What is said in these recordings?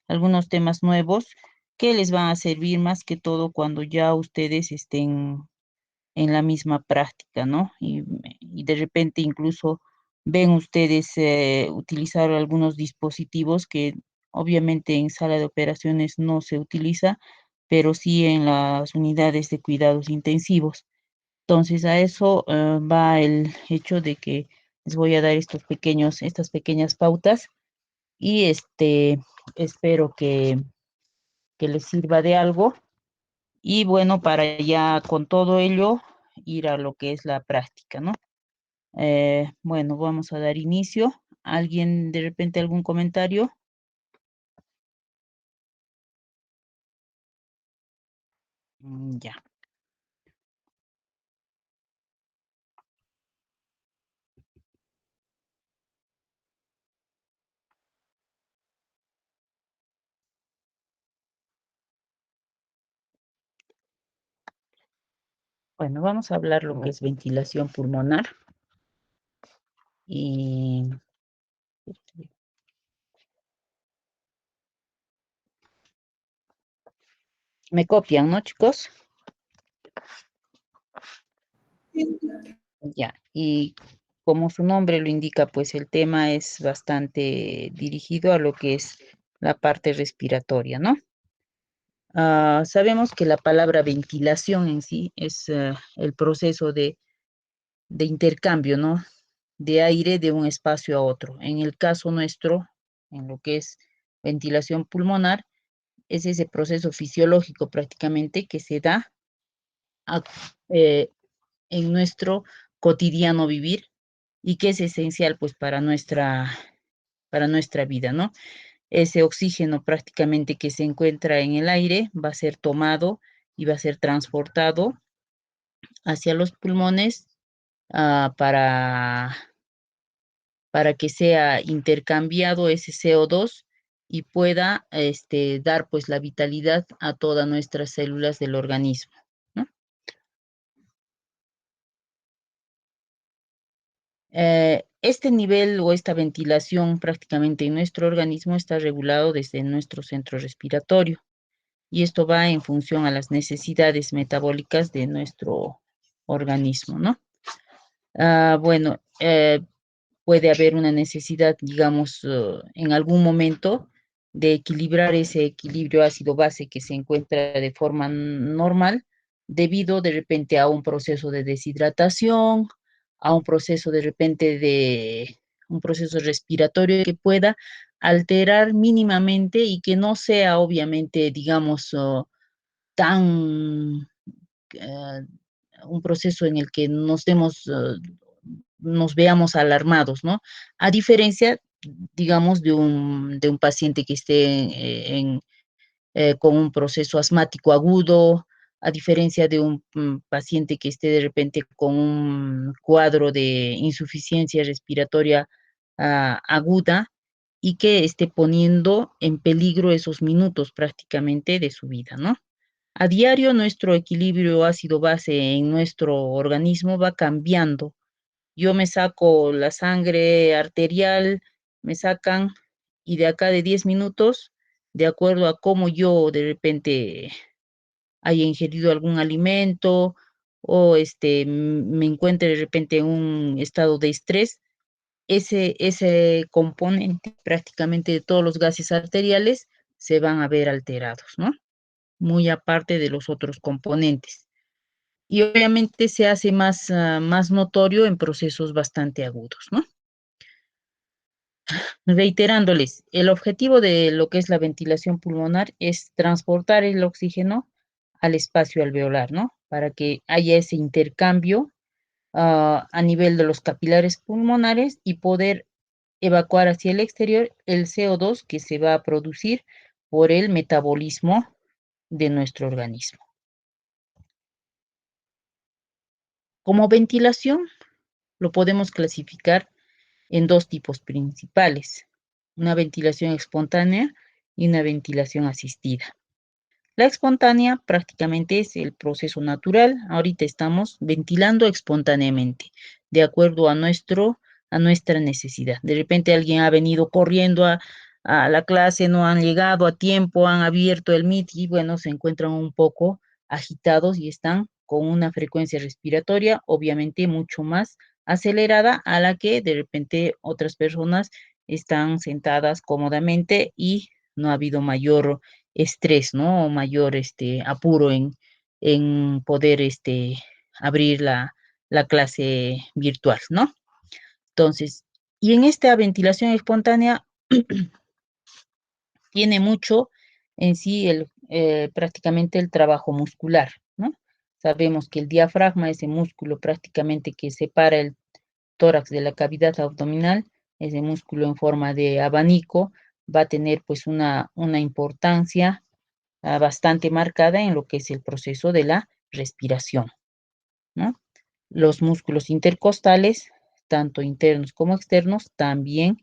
algunos temas nuevos que les van a servir más que todo cuando ya ustedes estén en la misma práctica, ¿no? Y de repente incluso ven ustedes utilizar algunos dispositivos que obviamente en sala de operaciones no se utiliza, pero sí en las unidades de cuidados intensivos. Entonces, a eso va el hecho de que les voy a dar estas pequeñas pautas y espero que les sirva de algo. Y bueno, para ya con todo ello ir a lo que es la práctica, ¿no? Bueno, vamos a dar inicio. ¿Alguien de repente algún comentario? Ya. Bueno, vamos a hablar lo que es ventilación pulmonar y me copian, ¿no, chicos? Ya. Y como su nombre lo indica, pues el tema es bastante dirigido a lo que es la parte respiratoria, ¿no? Sabemos que la palabra ventilación en sí es el proceso de intercambio, ¿no? De aire de un espacio a otro. En el caso nuestro, en lo que es ventilación pulmonar, es ese proceso fisiológico prácticamente que se da a- eh, en nuestro cotidiano vivir y que es esencial pues para nuestra vida, ¿no? Ese oxígeno prácticamente que se encuentra en el aire va a ser tomado y va a ser transportado hacia los pulmones ah, para, para que sea intercambiado ese CO2 y pueda dar pues la vitalidad a todas nuestras células del organismo, ¿no? Este nivel o esta ventilación prácticamente en nuestro organismo está regulado desde nuestro centro respiratorio y esto va en función a las necesidades metabólicas de nuestro organismo, ¿no? Bueno, puede haber una necesidad, digamos, en algún momento de equilibrar ese equilibrio ácido-base que se encuentra de forma normal debido de repente a un proceso de deshidratación, a un proceso de repente de un proceso respiratorio que pueda alterar mínimamente y que no sea obviamente, digamos, tan eh, un proceso en el que nos veamos alarmados, ¿no? A diferencia, digamos, de un paciente que esté con un proceso asmático agudo, a diferencia de un paciente que esté de repente con un cuadro de insuficiencia respiratoria aguda y que esté poniendo en peligro esos minutos prácticamente de su vida, ¿no? A diario nuestro equilibrio ácido-base en nuestro organismo va cambiando. Yo me saco la sangre arterial, me sacan y de acá de 10 minutos, de acuerdo a cómo yo de repente haya ingerido algún alimento o me encuentre de repente en un estado de estrés, ese componente prácticamente de todos los gases arteriales se van a ver alterados, ¿no? Muy aparte de los otros componentes. Y obviamente se hace más notorio en procesos bastante agudos, ¿no? Reiterándoles, el objetivo de lo que es la ventilación pulmonar es transportar el oxígeno al espacio alveolar, ¿no? Para que haya ese intercambio a nivel de los capilares pulmonares y poder evacuar hacia el exterior el CO2 que se va a producir por el metabolismo de nuestro organismo. Como ventilación, lo podemos clasificar en dos tipos principales, una ventilación espontánea y una ventilación asistida. La espontánea prácticamente es el proceso natural. Ahorita estamos ventilando espontáneamente, de acuerdo a nuestra necesidad. De repente alguien ha venido corriendo a la clase, no han llegado a tiempo, han abierto el Meet y bueno, se encuentran un poco agitados y están con una frecuencia respiratoria obviamente mucho más acelerada a la que de repente otras personas están sentadas cómodamente y no ha habido mayor estrés, ¿no? O mayor apuro en poder abrir la clase virtual, ¿no? Entonces, y en esta ventilación espontánea tiene mucho en sí prácticamente el trabajo muscular, ¿no? Sabemos que el diafragma, ese músculo prácticamente que separa el tórax de la cavidad abdominal, ese músculo en forma de abanico, va a tener pues una importancia bastante marcada en lo que es el proceso de la respiración, ¿no? Los músculos intercostales, tanto internos como externos, también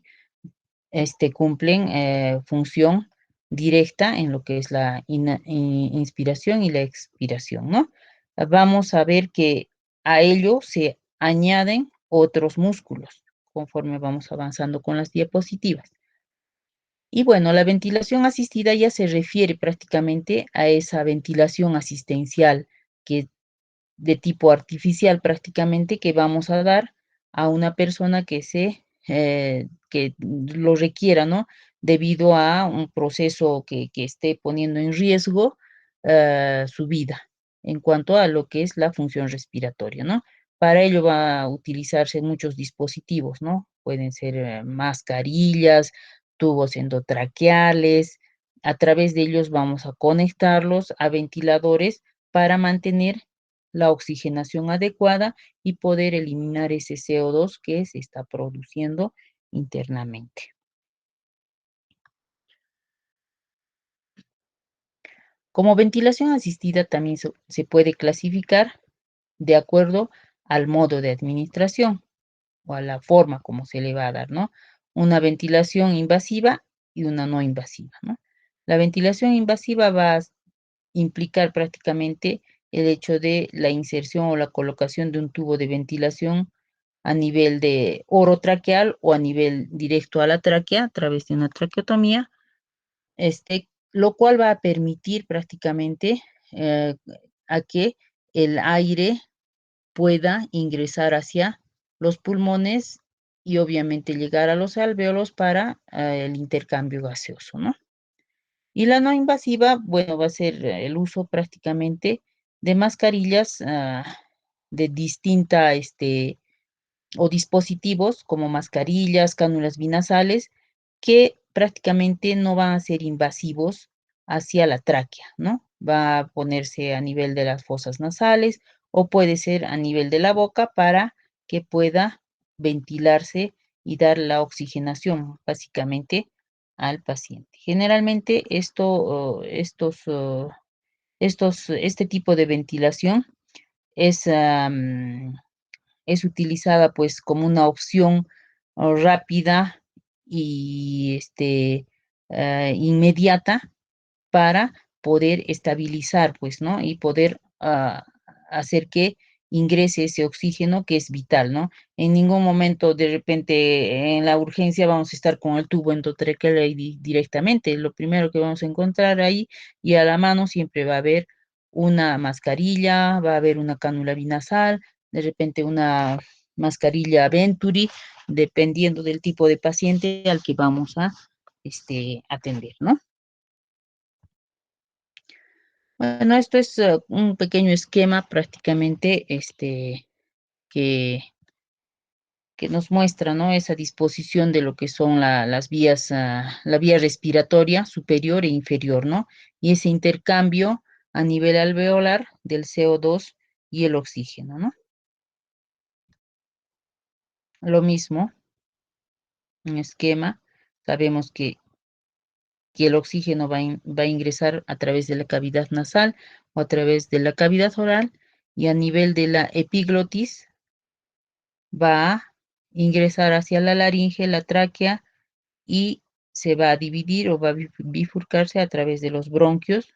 cumplen función directa en lo que es la inspiración y la expiración, ¿no? Vamos a ver que a ello se añaden otros músculos conforme vamos avanzando con las diapositivas. Y bueno, la ventilación asistida ya se refiere prácticamente a esa ventilación asistencial que de tipo artificial prácticamente que vamos a dar a una persona que lo requiera, ¿no? Debido a un proceso que esté poniendo en riesgo su vida en cuanto a lo que es la función respiratoria, ¿no? Para ello va a utilizarse muchos dispositivos, ¿no? Pueden ser mascarillas, tubos endotraqueales, a través de ellos vamos a conectarlos a ventiladores para mantener la oxigenación adecuada y poder eliminar ese CO2 que se está produciendo internamente. Como ventilación asistida también se puede clasificar de acuerdo al modo de administración o a la forma como se le va a dar, ¿no? Una ventilación invasiva y una no invasiva, ¿no? La ventilación invasiva va a implicar prácticamente el hecho de la inserción o la colocación de un tubo de ventilación a nivel de orotraqueal o a nivel directo a la tráquea a través de una traqueotomía, lo cual va a permitir prácticamente eh, a que el aire pueda ingresar hacia los pulmones y obviamente llegar a los alvéolos para el intercambio gaseoso, ¿no? Y la no invasiva, bueno, va a ser el uso prácticamente de mascarillas de distinta, o dispositivos como mascarillas, cánulas binasales, que prácticamente no van a ser invasivos hacia la tráquea, ¿no? Va a ponerse a nivel de las fosas nasales o puede ser a nivel de la boca para que pueda ventilarse y dar la oxigenación básicamente al paciente. Generalmente este tipo de ventilación es es utilizada pues como una opción rápida y inmediata para poder estabilizar, pues, ¿no? Y poder hacer que ingrese ese oxígeno que es vital, ¿no? En ningún momento, de repente, en la urgencia vamos a estar con el tubo endotraqueal ahí directamente. Lo primero que vamos a encontrar ahí y a la mano siempre va a haber una mascarilla, va a haber una cánula binasal, de repente una mascarilla Venturi, dependiendo del tipo de paciente al que vamos a atender, ¿no? Bueno, esto es un pequeño esquema prácticamente que, que nos muestra, ¿no? Esa disposición de lo que son las vías, la vía respiratoria superior e inferior, ¿no? Y ese intercambio a nivel alveolar del CO2 y el oxígeno, ¿no? Lo mismo, un esquema, sabemos que el oxígeno va a ingresar a través de la cavidad nasal o a través de la cavidad oral y a nivel de la epiglotis va a ingresar hacia la laringe, la tráquea y se va a dividir o va a bifurcarse a través de los bronquios,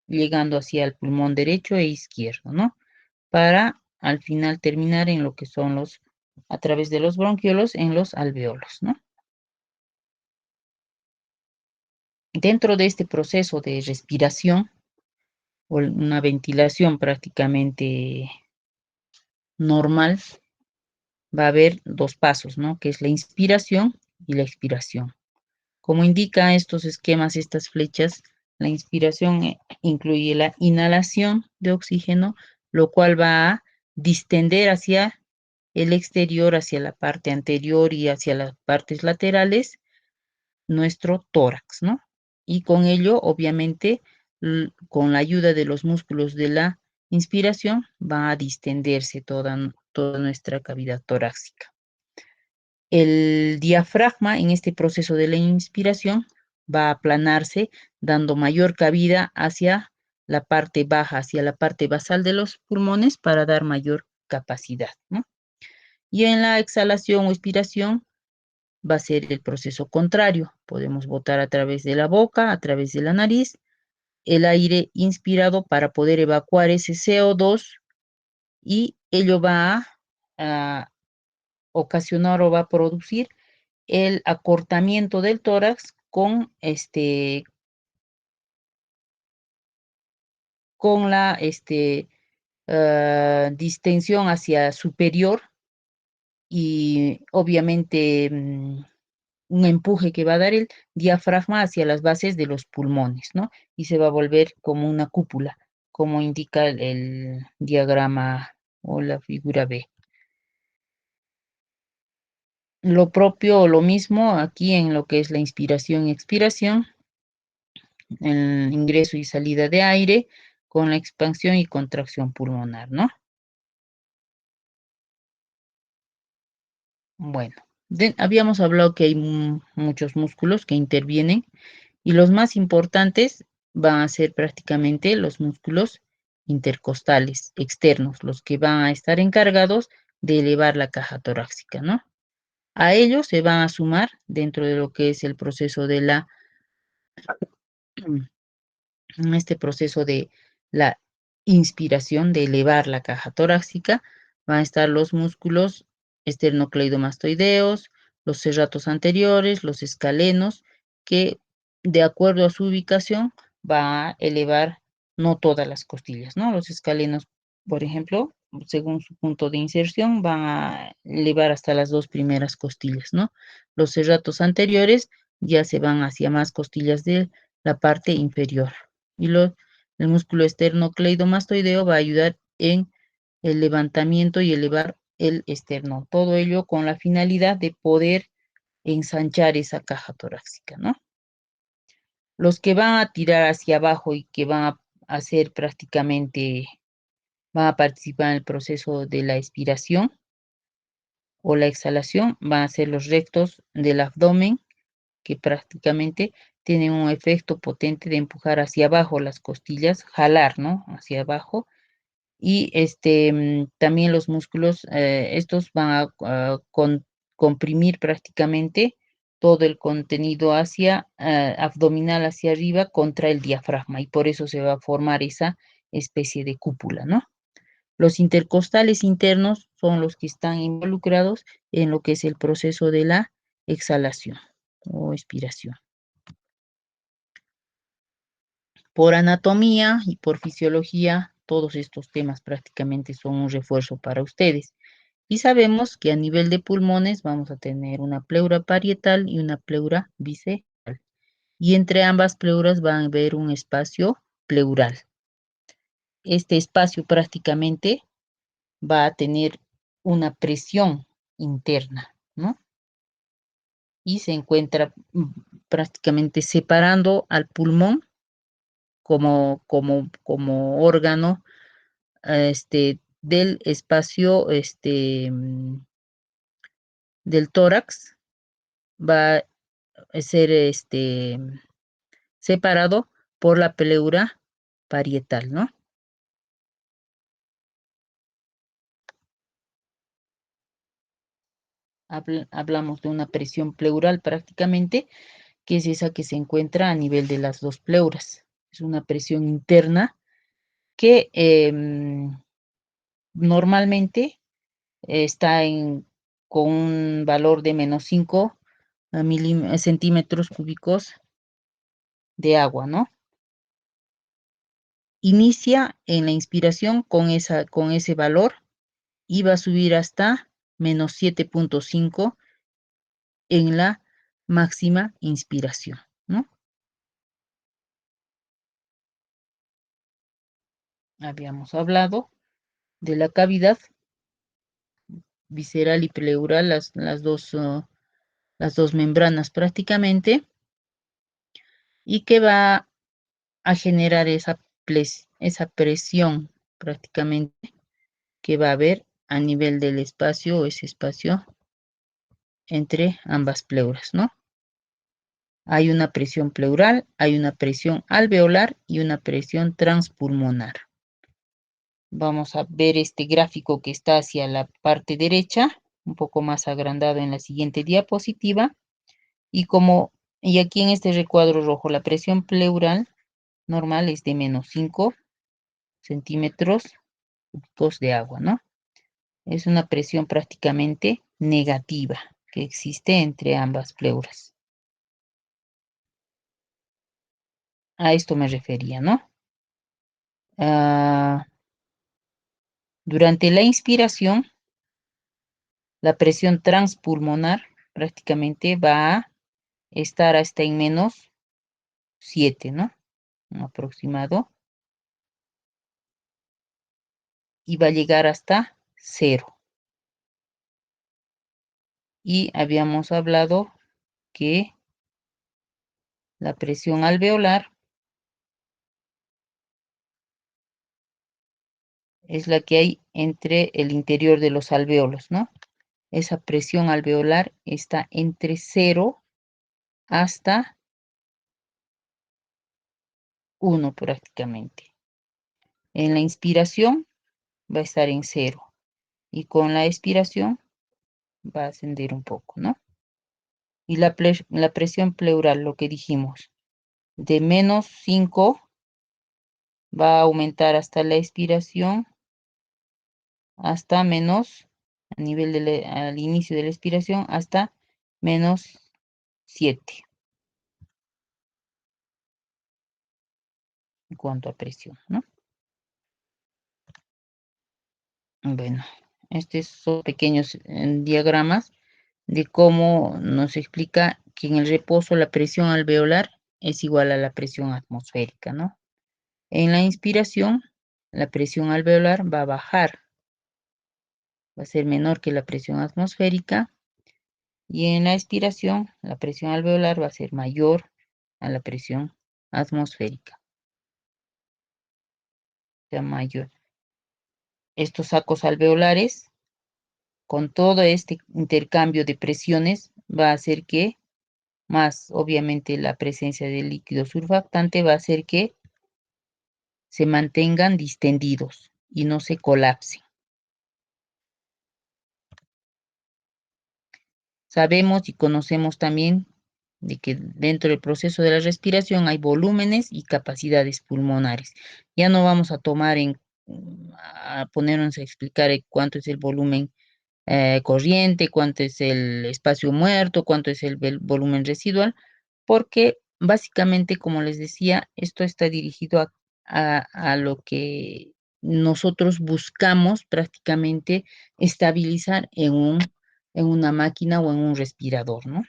llegando hacia el pulmón derecho e izquierdo, ¿no? Para al final terminar en lo que son a través de los bronquiolos, en los alveolos, ¿no? Dentro de este proceso de respiración o una ventilación prácticamente normal, va a haber dos pasos, ¿no? Que es la inspiración y la expiración. Como indica estos esquemas, estas flechas, la inspiración incluye la inhalación de oxígeno, lo cual va a distender hacia el exterior, hacia la parte anterior y hacia las partes laterales, nuestro tórax, ¿no? Y con ello, obviamente, con la ayuda de los músculos de la inspiración, va a distenderse toda nuestra cavidad torácica. El diafragma en este proceso de la inspiración va a aplanarse, dando mayor cabida hacia la parte baja, hacia la parte basal de los pulmones para dar mayor capacidad, ¿no? Y en la exhalación o expiración va a ser el proceso contrario. Podemos botar a través de la boca, a través de la nariz, el aire inspirado para poder evacuar ese CO2 y ello va a ocasionar o va a producir el acortamiento del tórax con la distensión hacia superior y obviamente un empuje que va a dar el diafragma hacia las bases de los pulmones, ¿no? Y se va a volver como una cúpula, como indica el diagrama o la figura B. Lo propio o lo mismo aquí en lo que es la inspiración y expiración, el ingreso y salida de aire con la expansión y contracción pulmonar, ¿no? Bueno, habíamos hablado que hay muchos músculos que intervienen y los más importantes van a ser prácticamente los músculos intercostales externos, los que van a estar encargados de elevar la caja torácica, ¿no? A ellos se van a sumar dentro de lo que es el proceso de en este proceso de la inspiración, de elevar la caja torácica, van a estar los músculos esternocleidomastoideos, los serratos anteriores, los escalenos, que de acuerdo a su ubicación va a elevar no todas las costillas, ¿no? Los escalenos, por ejemplo, según su punto de inserción, van a elevar hasta las dos primeras costillas, ¿no? Los serratos anteriores ya se van hacia más costillas de la parte inferior y el músculo esternocleidomastoideo va a ayudar en el levantamiento y elevar el esternón. Todo ello con la finalidad de poder ensanchar esa caja torácica, ¿no? Los que van a tirar hacia abajo y que van a hacer prácticamente, van a participar en el proceso de la expiración o la exhalación, van a ser los rectos del abdomen, que prácticamente tienen un efecto potente de empujar hacia abajo las costillas, jalar, ¿no? Hacia abajo. Y también los músculos, estos van a comprimir prácticamente todo el contenido hacia abdominal hacia arriba contra el diafragma y por eso se va a formar esa especie de cúpula, ¿no? Los intercostales internos son los que están involucrados en lo que es el proceso de la exhalación o expiración. Por anatomía y por fisiología, todos estos temas prácticamente son un refuerzo para ustedes. Y sabemos que a nivel de pulmones vamos a tener una pleura parietal y una pleura bisectal. Y entre ambas pleuras va a haber un espacio pleural. Este espacio prácticamente va a tener una presión interna, ¿no? Y se encuentra prácticamente separando al pulmón como órgano del espacio del tórax, va a ser separado por la pleura parietal, ¿no? Hablamos de una presión pleural prácticamente, que es esa que se encuentra a nivel de las dos pleuras. Es una presión interna que normalmente está con un valor de -5 centímetros cúbicos de agua, ¿no? Inicia en la inspiración con ese valor y va a subir hasta -7.5 en la máxima inspiración, ¿no? Habíamos hablado de la cavidad visceral y pleural, las dos membranas prácticamente, y que va a generar esa presión prácticamente que va a haber a nivel del espacio o ese espacio entre ambas pleuras, ¿no? Hay una presión pleural, hay una presión alveolar y una presión transpulmonar. Vamos a ver este gráfico que está hacia la parte derecha, un poco más agrandado en la siguiente diapositiva. Y aquí en este recuadro rojo, la presión pleural normal es de -5 centímetros cúbicos de agua, ¿no? Es una presión prácticamente negativa que existe entre ambas pleuras. A esto me refería, ¿no? Ah, durante la inspiración, la presión transpulmonar prácticamente va a estar hasta en -7, ¿no? Un aproximado. Y va a llegar hasta 0. Y habíamos hablado que la presión alveolar es la que hay entre el interior de los alvéolos, ¿no? Esa presión alveolar está entre 0 hasta 1 prácticamente. En la inspiración va a estar en 0 y con la expiración va a ascender un poco, ¿no? Y la presión pleural, lo que dijimos, de -5 va a aumentar hasta la expiración, hasta a nivel al inicio de la expiración, hasta -7 en cuanto a presión, ¿no? Bueno, estos son pequeños diagramas de cómo nos explica que en el reposo la presión alveolar es igual a la presión atmosférica, ¿no? En la inspiración, la presión alveolar va a bajar, va a ser menor que la presión atmosférica, y en la expiración, la presión alveolar va a ser mayor a la presión atmosférica, o sea, mayor. Estos sacos alveolares, con todo este intercambio de presiones, va a hacer que, más obviamente la presencia del líquido surfactante, va a hacer que se mantengan distendidos y no se colapsen. Sabemos y conocemos también de que dentro del proceso de la respiración hay volúmenes y capacidades pulmonares. Ya no vamos a a ponernos a explicar cuánto es el volumen corriente, cuánto es el espacio muerto, cuánto es el volumen residual, porque básicamente, como les decía, esto está dirigido a lo que nosotros buscamos prácticamente estabilizar en una máquina o en un respirador, ¿no?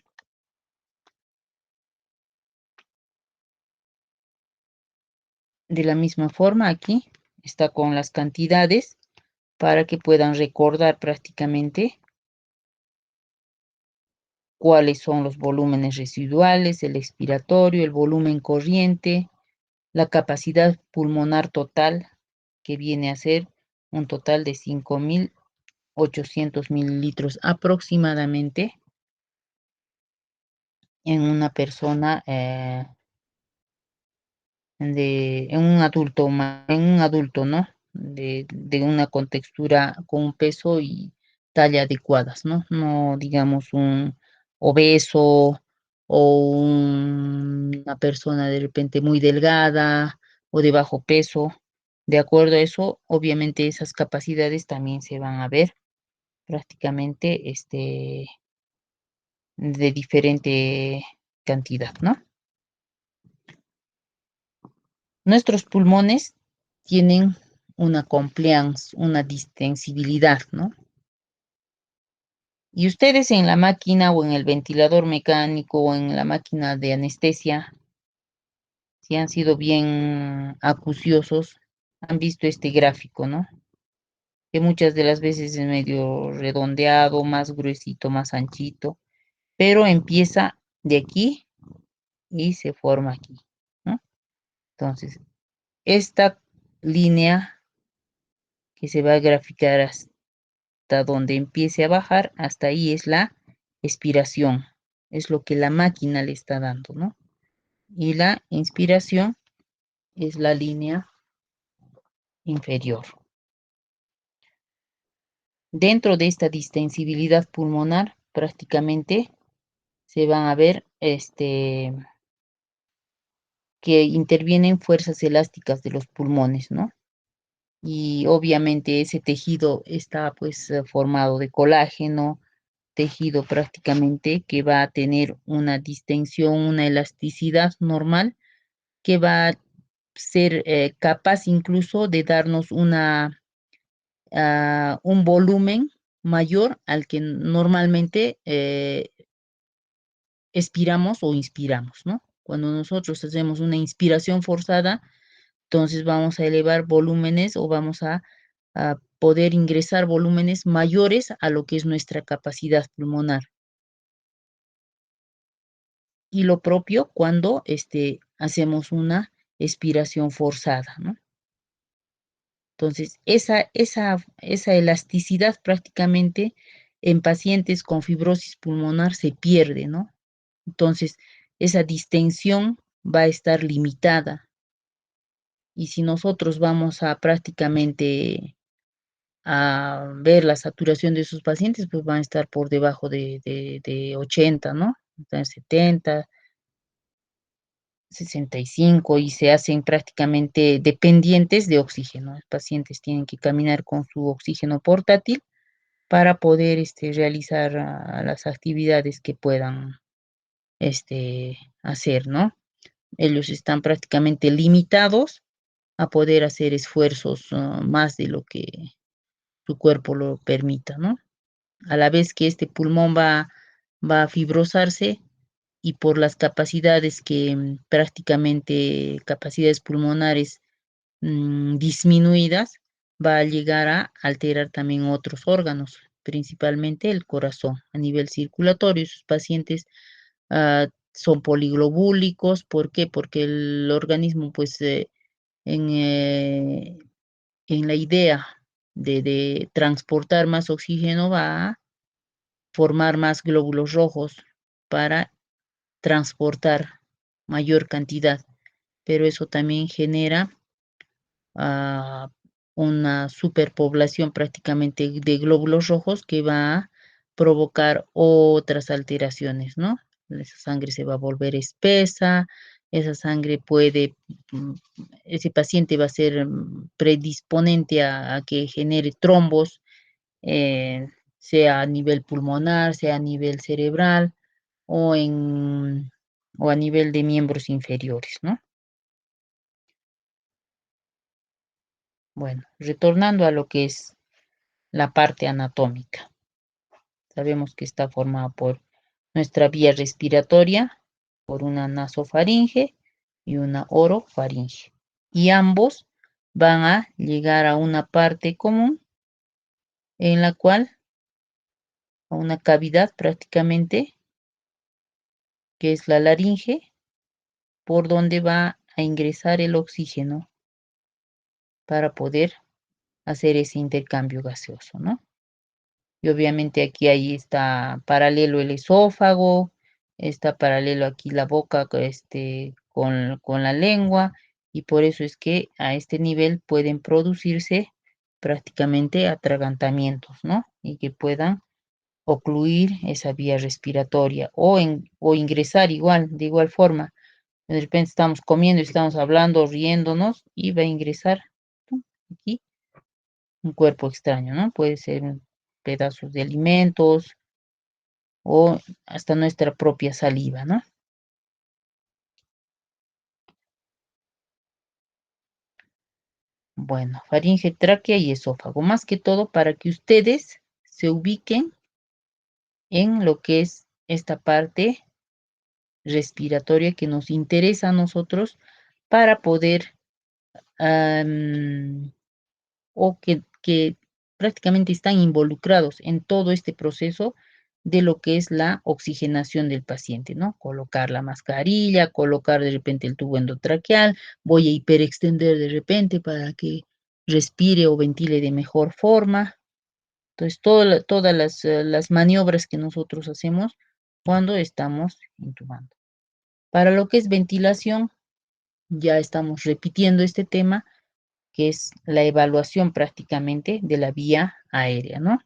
De la misma forma, aquí está con las cantidades para que puedan recordar prácticamente cuáles son los volúmenes residuales, el expiratorio, el volumen corriente, la capacidad pulmonar total, que viene a ser un total de 5.800 mililitros aproximadamente en una persona, en un adulto, ¿no? De una contextura con un peso y talla adecuadas, ¿no? No digamos un obeso o una persona de repente muy delgada o de bajo peso. De acuerdo a eso, obviamente esas capacidades también se van a ver prácticamente de diferente cantidad, ¿no? Nuestros pulmones tienen una compliance, una distensibilidad, ¿no? Y ustedes en la máquina o en el ventilador mecánico o en la máquina de anestesia, si han sido bien acuciosos, han visto este gráfico, ¿no? Que muchas de las veces es medio redondeado, más gruesito, más anchito, pero empieza de aquí y se forma aquí, ¿no? Entonces, esta línea que se va a graficar hasta donde empiece a bajar, hasta ahí es la expiración, es lo que la máquina le está dando, ¿no? Y la inspiración es la línea inferior. Dentro de esta distensibilidad pulmonar, prácticamente se van a ver que intervienen fuerzas elásticas de los pulmones, ¿no? Y obviamente ese tejido está pues formado de colágeno, tejido prácticamente que va a tener una distensión, una elasticidad normal, que va a ser capaz incluso de darnos un volumen mayor al que normalmente expiramos o inspiramos, ¿no? Cuando nosotros hacemos una inspiración forzada, entonces vamos a elevar volúmenes o vamos a poder ingresar volúmenes mayores a lo que es nuestra capacidad pulmonar. Y lo propio cuando hacemos una expiración forzada, ¿no? Entonces, esa elasticidad prácticamente en pacientes con fibrosis pulmonar se pierde, ¿no? Entonces, esa distensión va a estar limitada. Y si nosotros vamos a prácticamente a ver la saturación de esos pacientes, pues van a estar por debajo de 80, ¿no? Están 70, 65 y se hacen prácticamente dependientes de oxígeno. Los pacientes tienen que caminar con su oxígeno portátil para poder realizar las actividades que puedan hacer, ¿no? Ellos están prácticamente limitados a poder hacer esfuerzos más de lo que su cuerpo lo permita, ¿no? A la vez que este pulmón va a fibrosarse y por las capacidades que prácticamente, capacidades pulmonares disminuidas, va a llegar a alterar también otros órganos, principalmente el corazón a nivel circulatorio. Sus pacientes son poliglobúlicos, ¿por qué? Porque el organismo, pues, en, eh, en la idea de transportar más oxígeno, va a formar más glóbulos rojos para transportar mayor cantidad, pero eso también genera a una superpoblación prácticamente de glóbulos rojos que va a provocar otras alteraciones, ¿no? Esa sangre se va a volver espesa, esa sangre puede, mm, ese paciente va a ser predisponente a que genere trombos, sea a nivel pulmonar, sea a nivel cerebral o en o a nivel de miembros inferiores, ¿no? Bueno, retornando a lo que es la parte anatómica. Sabemos que está formada por nuestra vía respiratoria, por una nasofaringe y una orofaringe. Y ambos van a llegar a una parte común en la cual, a una cavidad prácticamente, que es la laringe, por donde va a ingresar el oxígeno para poder hacer ese intercambio gaseoso, ¿no? Y obviamente aquí ahí está paralelo el esófago, está paralelo aquí la boca, con la lengua, y por eso es que a este nivel pueden producirse prácticamente atragantamientos, ¿no? Y que puedan ocluir esa vía respiratoria o ingresar igual, de igual forma. De repente estamos comiendo, estamos hablando, riéndonos y va a ingresar, ¡pum!, aquí un cuerpo extraño, ¿no? Puede ser pedazos de alimentos o hasta nuestra propia saliva, ¿no? Bueno, faringe, tráquea y esófago, más que todo para que ustedes se ubiquen en lo que es esta parte respiratoria que nos interesa a nosotros para poder, o que prácticamente están involucrados en todo este proceso de lo que es la oxigenación del paciente, ¿no? Colocar la mascarilla, colocar de repente el tubo endotraqueal, voy a hiperextender de repente para que respire o ventile de mejor forma. Entonces, todas las maniobras que nosotros hacemos cuando estamos intubando. Para lo que es ventilación, ya estamos repitiendo este tema, que es la evaluación prácticamente de la vía aérea, ¿no?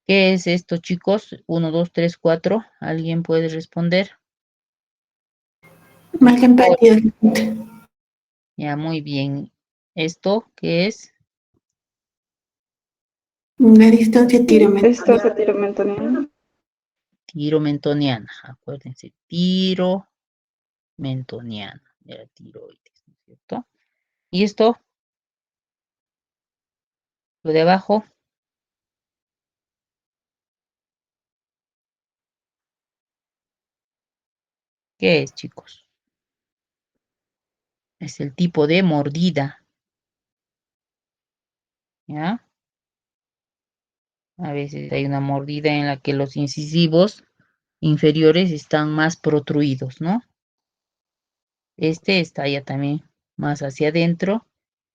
¿Qué es esto, chicos? 1, 2, 3, 4. ¿Alguien puede responder? Margen Oh, partido. ya, muy bien. ¿Esto qué es? La distancia tiro Distancia tiro mentoniana. Tiro mentoniana. Acuérdense, tiro mentoniana de la tiroides, ¿no es cierto? ¿Y esto? Lo de abajo, ¿qué es, chicos? Es el tipo de mordida, ¿ya? A veces hay una mordida en la que los incisivos inferiores están más protruidos, ¿no? Este está ya también más hacia adentro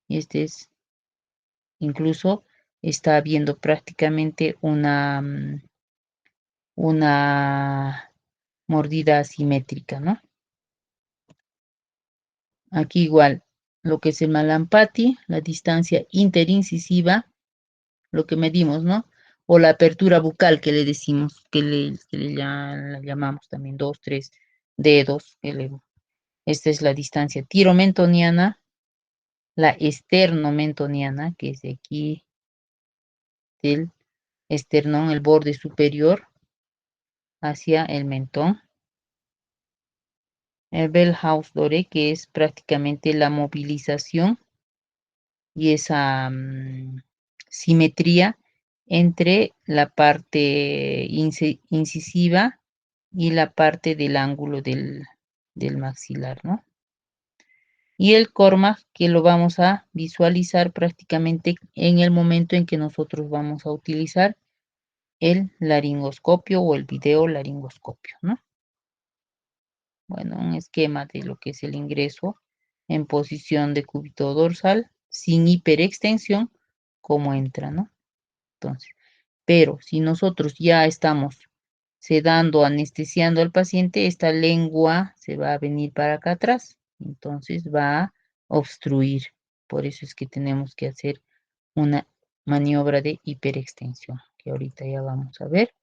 y este es incluso está viendo prácticamente una mordida asimétrica, ¿no? Aquí igual, lo que es el Malampati, la distancia interincisiva, lo que medimos, ¿no? O la apertura bucal que le decimos, la llamamos también 2, 3 dedos. Esta es la distancia tiromentoniana, la esternomentoniana, que es de aquí del esternón, el borde superior, hacia el mentón. El Bellhaus-Dore, que es prácticamente la movilización y esa simetría entre la parte incisiva y la parte del ángulo del maxilar, ¿no? Y el Cormag, que lo vamos a visualizar prácticamente en el momento en que nosotros vamos a utilizar el laringoscopio o el video laringoscopio, ¿no? Bueno, un esquema de lo que es el ingreso en posición de cúbito dorsal, sin hiperextensión, como entra, ¿no? Entonces, pero si nosotros ya estamos sedando, anestesiando al paciente, esta lengua se va a venir para acá atrás, entonces va a obstruir. Por eso es que tenemos que hacer una maniobra de hiperextensión, que ahorita ya vamos a ver.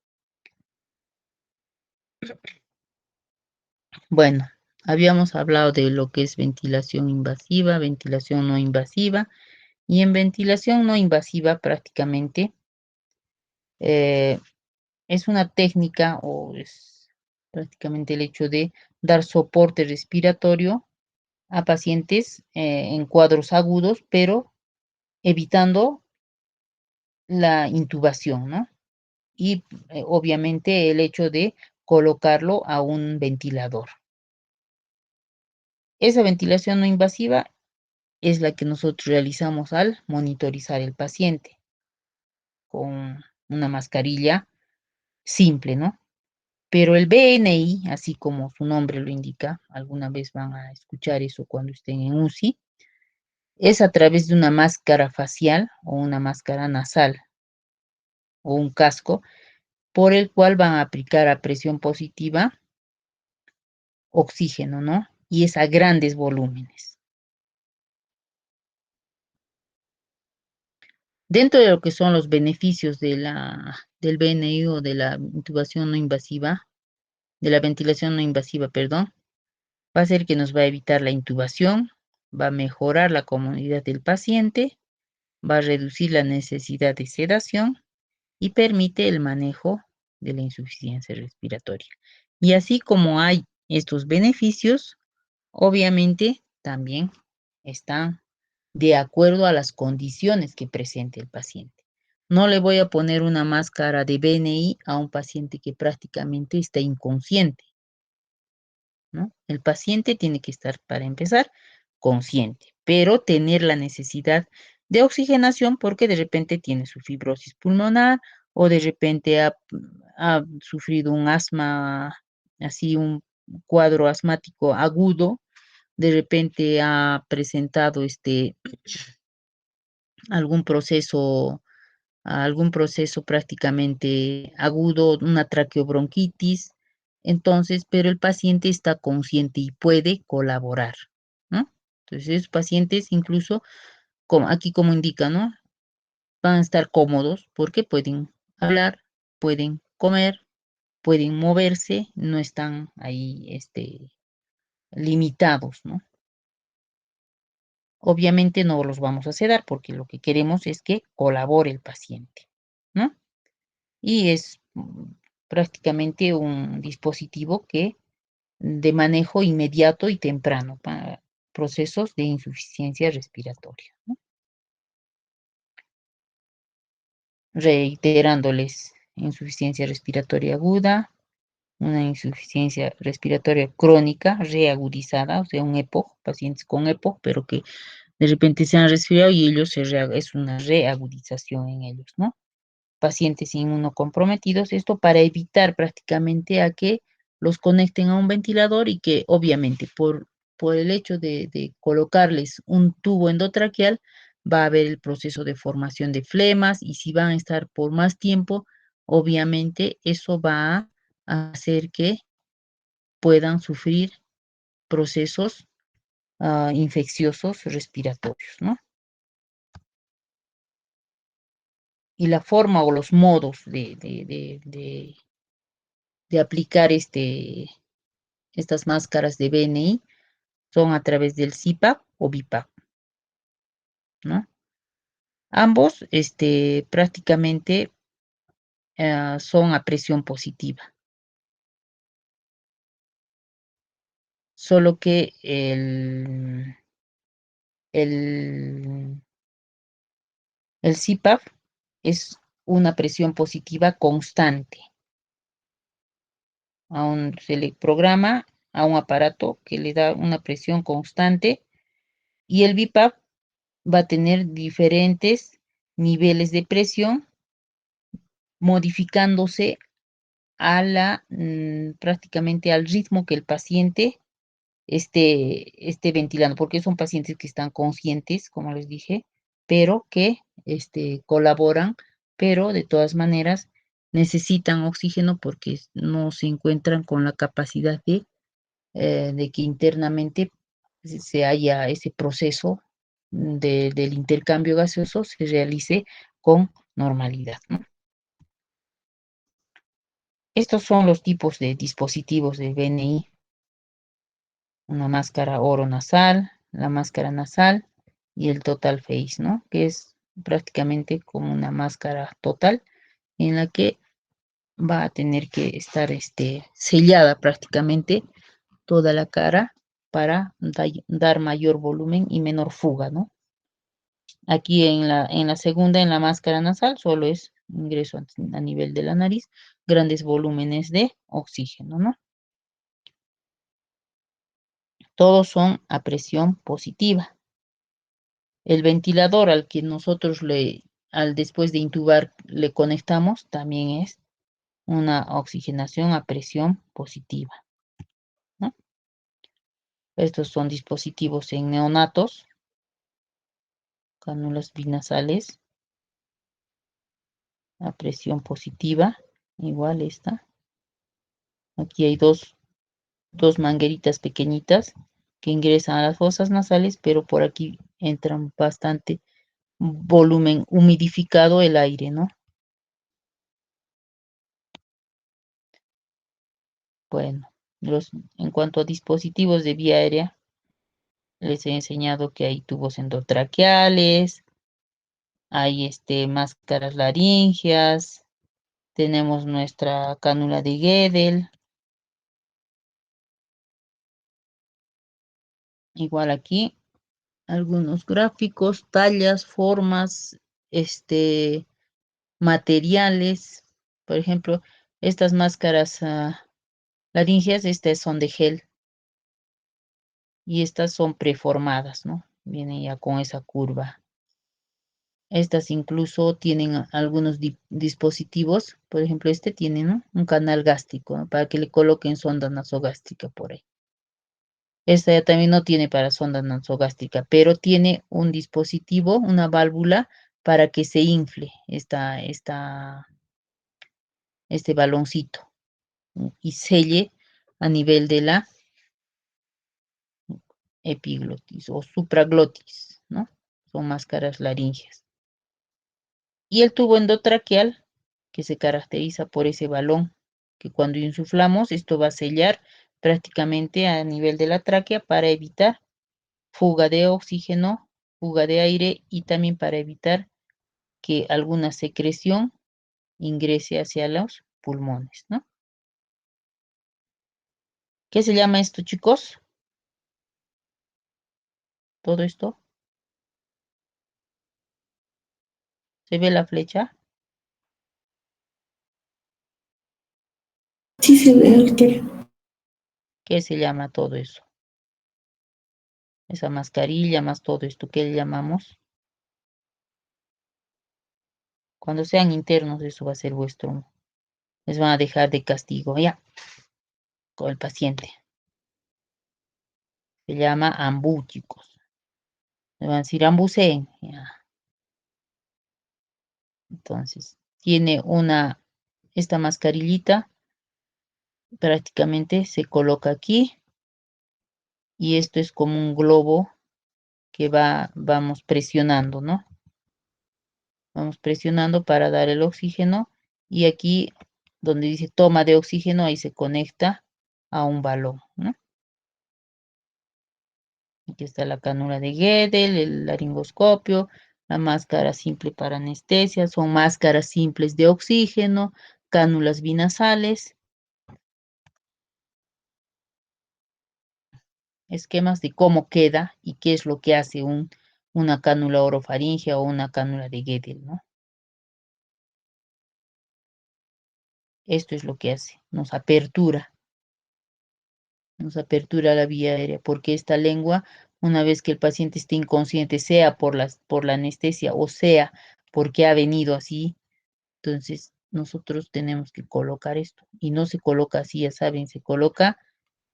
Bueno, habíamos hablado de lo que es ventilación invasiva, ventilación no invasiva, y en ventilación no invasiva prácticamente eh, es una técnica o es prácticamente el hecho de dar soporte respiratorio a pacientes en cuadros agudos, pero evitando la intubación, ¿no? Y obviamente el hecho de colocarlo a un ventilador. Esa ventilación no invasiva es la que nosotros realizamos al monitorizar el paciente con una mascarilla simple, ¿no? Pero el BNI, así como su nombre lo indica, alguna vez van a escuchar eso cuando estén en UCI, es a través de una máscara facial o una máscara nasal o un casco por el cual van a aplicar a presión positiva oxígeno, ¿no? Y es a grandes volúmenes. Dentro de lo que son los beneficios del BNI o de la intubación no invasiva, de la ventilación no invasiva, perdón, va a ser que nos va a evitar la intubación, va a mejorar la comodidad del paciente, va a reducir la necesidad de sedación y permite el manejo de la insuficiencia respiratoria. Y así como hay estos beneficios, obviamente también están de acuerdo a las condiciones que presente el paciente. No le voy a poner una máscara de BNI a un paciente que prácticamente está inconsciente, ¿no? El paciente tiene que estar, para empezar, consciente, pero tener la necesidad de oxigenación porque de repente tiene su fibrosis pulmonar o de repente ha sufrido un asma, así un cuadro asmático agudo, de repente ha presentado algún proceso prácticamente agudo, una traqueobronquitis, entonces, pero el paciente está consciente y puede colaborar, ¿no? Entonces, esos pacientes incluso, como aquí como indica, ¿no? Van a estar cómodos porque pueden hablar, pueden comer, pueden moverse, no están ahí, limitados, ¿no? Obviamente no los vamos a sedar porque lo que queremos es que colabore el paciente, ¿no? Y es prácticamente un dispositivo que de manejo inmediato y temprano para procesos de insuficiencia respiratoria, ¿no? Reiterándoles, insuficiencia respiratoria aguda, una insuficiencia respiratoria crónica reagudizada, o sea, un EPOC, pacientes con EPOC, pero que de repente se han resfriado y ellos es una reagudización en ellos, ¿no? Pacientes inmunocomprometidos, esto para evitar prácticamente a que los conecten a un ventilador y que obviamente por el hecho de colocarles un tubo endotraqueal va a haber el proceso de formación de flemas y si van a estar por más tiempo, obviamente eso va a hacer que puedan sufrir procesos infecciosos respiratorios, ¿no? Y la forma o los modos de aplicar estas máscaras de BNI son a través del CPAP o BiPAP, ¿no? Ambos, prácticamente son a presión positiva, solo que el, el CPAP es una presión positiva constante. Se le programa a un aparato que le da una presión constante y el BiPAP va a tener diferentes niveles de presión modificándose prácticamente al ritmo que el paciente esté ventilando, porque son pacientes que están conscientes, como les dije, pero que colaboran, pero de todas maneras necesitan oxígeno porque no se encuentran con la capacidad de que internamente se haya ese proceso del intercambio gaseoso se realice con normalidad, ¿no? Estos son los tipos de dispositivos de BNI, una máscara oronasal, la máscara nasal y el total face, ¿no? Que es prácticamente como una máscara total en la que va a tener que estar sellada prácticamente toda la cara para dar mayor volumen y menor fuga, ¿no? Aquí en la segunda, en la máscara nasal, solo es ingreso a nivel de la nariz, grandes volúmenes de oxígeno, ¿no? Todos son a presión positiva. El ventilador al que nosotros después de intubar le conectamos también es una oxigenación a presión positiva, ¿no? Estos son dispositivos en neonatos, cánulas binasales a presión positiva, igual esta. Aquí hay dos mangueritas pequeñitas que ingresan a las fosas nasales, pero por aquí entran bastante volumen humidificado el aire, ¿no? Bueno, en cuanto a dispositivos de vía aérea, les he enseñado que hay tubos endotraqueales, hay máscaras laringeas, tenemos nuestra cánula de Guedel, igual aquí algunos gráficos, tallas, formas, materiales. Por ejemplo, estas máscaras laríngeas, estas son de gel y estas son preformadas, ¿no? Vienen ya con esa curva. Estas incluso tienen algunos dispositivos, por ejemplo, este tiene, ¿no? Un canal gástrico, ¿no? Para que le coloquen sonda nasogástrica por ahí. Esta ya también no tiene para sonda nasogástrica, pero tiene un dispositivo, una válvula para que se infle este baloncito, ¿no? Y selle a nivel de la epiglotis o supraglotis, ¿no? Son máscaras laringeas. Y el tubo endotraqueal, que se caracteriza por ese balón, que cuando insuflamos, esto va a sellar prácticamente a nivel de la tráquea para evitar fuga de oxígeno, fuga de aire y también para evitar que alguna secreción ingrese hacia los pulmones, ¿no? ¿Qué se llama esto, chicos? Todo esto. ¿Se ve la flecha? Sí se ve, arquero. ¿Qué se llama todo eso? Esa mascarilla más todo esto, ¿qué le llamamos? Cuando sean internos, eso va a ser vuestro. Les van a dejar de castigo, ya, con el paciente. Se llama ambú, chicos. Le van a decir ambucén, ya. Entonces, tiene esta mascarillita, prácticamente se coloca aquí, y esto es como un globo que vamos presionando, ¿no? Vamos presionando para dar el oxígeno, y aquí donde dice toma de oxígeno, ahí se conecta a un balón, ¿no? Aquí está la cánula de Guedel, el laringoscopio, la máscara simple para anestesia, son máscaras simples de oxígeno, cánulas binasales, esquemas de cómo queda y qué es lo que hace una cánula orofaringea o una cánula de Guedel, ¿no? Esto es lo que hace, nos apertura la vía aérea, porque esta lengua, una vez que el paciente esté inconsciente, sea por la anestesia o sea porque ha venido así, entonces nosotros tenemos que colocar esto. Y no se coloca así, ya saben, se coloca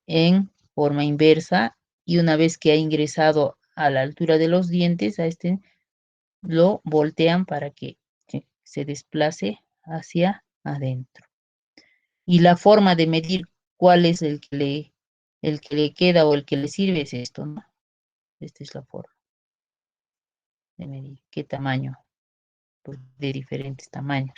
en forma inversa, y una vez que ha ingresado a la altura de los dientes, lo voltean para que se desplace hacia adentro. Y la forma de medir cuál es el que le queda o el que le sirve es esto, ¿no? Esta es la forma de medir qué tamaño, pues, de diferentes tamaños.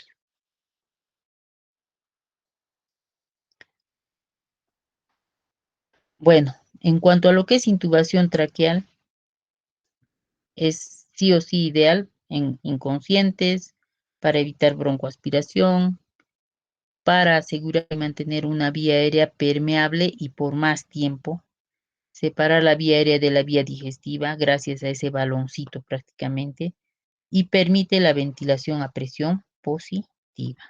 Bueno, en cuanto a lo que es intubación traqueal, es sí o sí ideal en inconscientes, para evitar broncoaspiración, para asegurar y mantener una vía aérea permeable y por más tiempo, separar la vía aérea de la vía digestiva gracias a ese baloncito prácticamente, y permite la ventilación a presión positiva.